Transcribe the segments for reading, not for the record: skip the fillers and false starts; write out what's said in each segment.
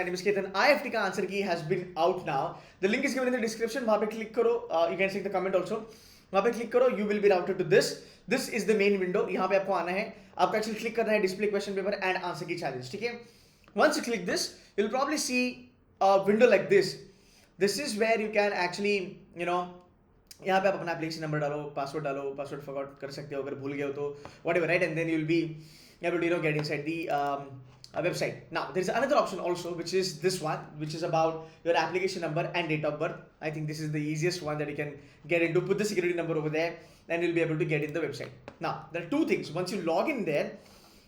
My name is Ketan. IIFT का answer की has been out now. The link is given in the description. वहाँ पे click करो. You can check the comment also. वहाँ पे click करो. You will be routed to this. This is the main window. यहाँ पे आपको आना है. आपको actually click करना है display question paper and answer key challenge. ठीक है? Once you click this, you'll probably see a window like this. This is where you can actually, यहाँ पे आप अपना application number डालो, password forgot कर सकते हो अगर भूल गए हो तो whatever, right? And then you'll be able to get inside the website. Now there is another option also, which is this one, which is about your application number and date of birth. I think this is the easiest one that you can get into. Put the security number over there and you'll be able to get in the website. Now there are two things. Once you log in there,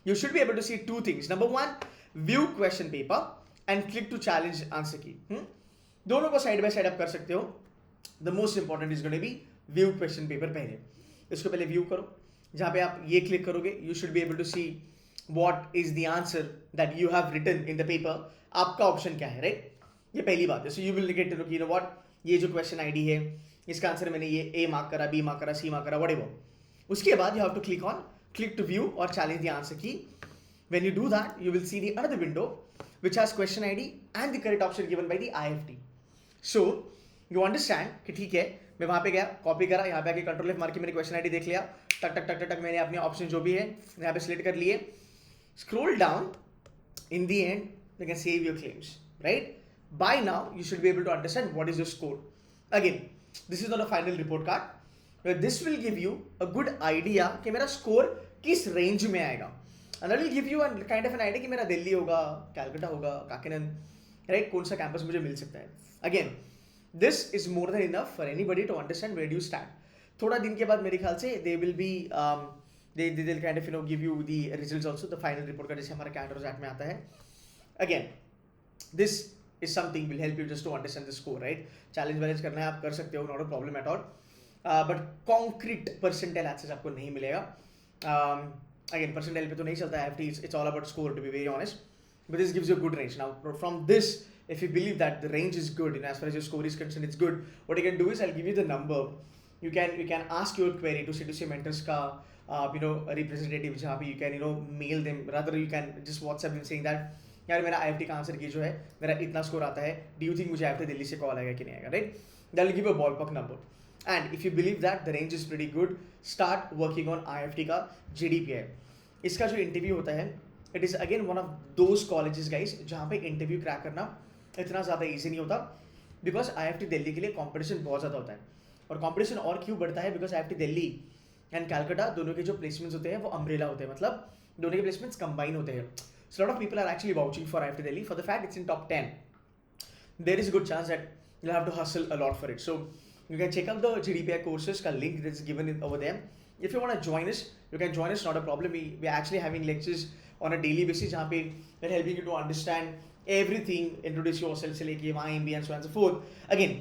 you should be able to see two things. Number one, view question paper and click to challenge answer key. दोनों को side by side आप कर सकते हो. The most important is going to be view question paper. पहले इसको पहले view करो. जहाँ पे आप ये क्लिक करोगे, you should be able to see what is the answer that you have written in the paper. आपका ऑप्शन क्या है, राइट? ये पहली बात है. So you will get to know what ये जो क्वेश्चन आईडी है, इसका आंसर मैंने ये A मार्क करा, B मार्क करा, C मार्क करा, whatever. उसके बाद you have to click to view or challenge the answer key. When you do that, you will see the another window which has question ID and the correct option given by the IIFT. So you understand कि ठीक है, मैं वहाँ पे गया, copy करा, यहाँ पे आके कंट्रोल F मार के मैंने क्वेश्चन आईडी देख लिया, टक टक टक टक टक मैंने अपने ऑप्शन जो भी है यहाँ पे सिलेक्ट कर लिए. Scroll down. In the end, you can save your claims, right? By now, you should be able to understand what is your score. Again, this is not a final report card. But this will give you a good idea कि मेरा score किस range में आएगा. And that will give you a kind of an idea कि मेरा दिल्ली होगा, कैलकाटा होगा, Kakinada, right? कौन सा campus मुझे मिल सकता है. Again, this is more than enough for anybody to understand where do you stand. थोड़ा दिन के बाद मेरे ख्याल से they will be they'll kind of give you the results also, the final report का जैसे हमारा कैलेंडर ज़ाट में आता है. Again, this is something will help you just to understand the score, right? Challenge वैलेंज करना है आप कर सकते हो, not a problem at all. But concrete percentile access आपको नहीं मिलेगा. Again, percentile पे तो नहीं चलता है. It's all about score, to be very honest. But this gives you a good range. Now from this, if you believe that the range is good, as far as your score is concerned, it's good. What you can do is I'll give you the number. You can ask your query to C2C mentors का representative जहाँ पे you can mail them, rather you can just WhatsApp them saying that यार मेरा IIFT का answer की जो है मेरा इतना स्कोर आता है, do you think मुझे IIFT दिल्ली से कॉल आएगा कि नहीं आएगा, right? That will give you a ballpark number. And if you believe that the range is pretty good, start working on IIFT का GDPI. इसका जो इंटरव्यू होता है, it is again one of those colleges guys जहाँ पे interview crack करना इतना ज़्यादा ईजी नहीं होता, बिकॉज IIFT दिल्ली के लिए कॉम्पिटिशन बहुत ज़्यादा होता है. और कॉम्पिटिशन और क्यों बढ़ता है, because IIFT Delhi and Calcutta दोनों के जो प्लेसमेंट्स होते हैं वो अम्ब्रेला होते हैं, मतलब दोनों के प्लेसमेंट्स कंबाइन होते हैं. So lot of people are actually vouching for IIFT Delhi for the fact it's in top 10. There is a good chance that you have to hustle a lot for it. So you can check out the GDPI courses का link that is given over there. If you want to join us, you can join us, not a problem. We are actually having lectures on a daily basis जहाँ पे we are helping you to understand everything, introduce yourself से लेके IMB and so on and so forth. Again,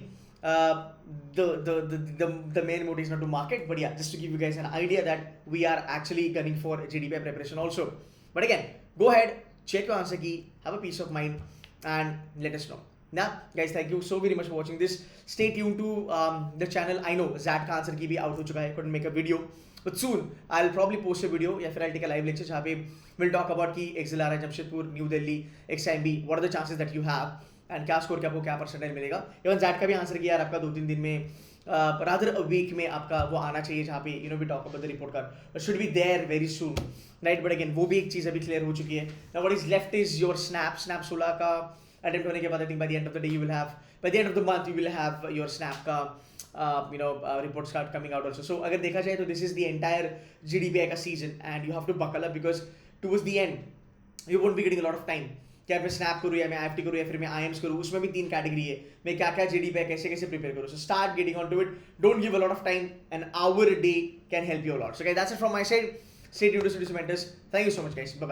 the main motive is not to market, but yeah, just to give you guys an idea that we are actually gunning for GDPI preparation also. But again, go ahead, check your answer key, have a peace of mind, and let us know. Now, guys, thank you so very much for watching this. Stay tuned to the channel. I know ZAT का answer key भी out हो चुका है, couldn't make a video. But soon, I'll probably post a video या फिर I'll take a live lecture जहाँ पे we'll talk about कि XLR, Jamshedpur, new Delhi, XIMB, what are the chances that you have and क्या score, क्या आपको क्या percentile मिलेगा. इवन जैट का भी आंसर किया यार आपका 2-3 दिन में, rather a week में आपका वो आना चाहिए जहाँ पे we talk about the report card. Should be there very soon, right? But again, वो भी एक चीज़ अभी क्लियर हो चुकी है. Now what is left is your snap 16 का अटेम्प्ट होने के बाद I think by the end of the day you will have, by the end of the month you will have your snap का report card coming out also. So अगर देखा जाए तो this is the entire GDPI का season and you have to buckle up because towards the end you won't be getting a lot of time. क्या मैं snap करूँ या मैं IIFT करूँ या फिर मैं IIMS करूँ, उसमें भी 3 कैटेगरी है. मैं क्या क्या GDPI कैसे प्रिपेयर करूँ. So start getting onto it. Don't give a lot of time. An hour a day can help you a lot. So guys, that's it from my side. Stay tuned to C2C Mentors. Thank you so much guys. Bye bye.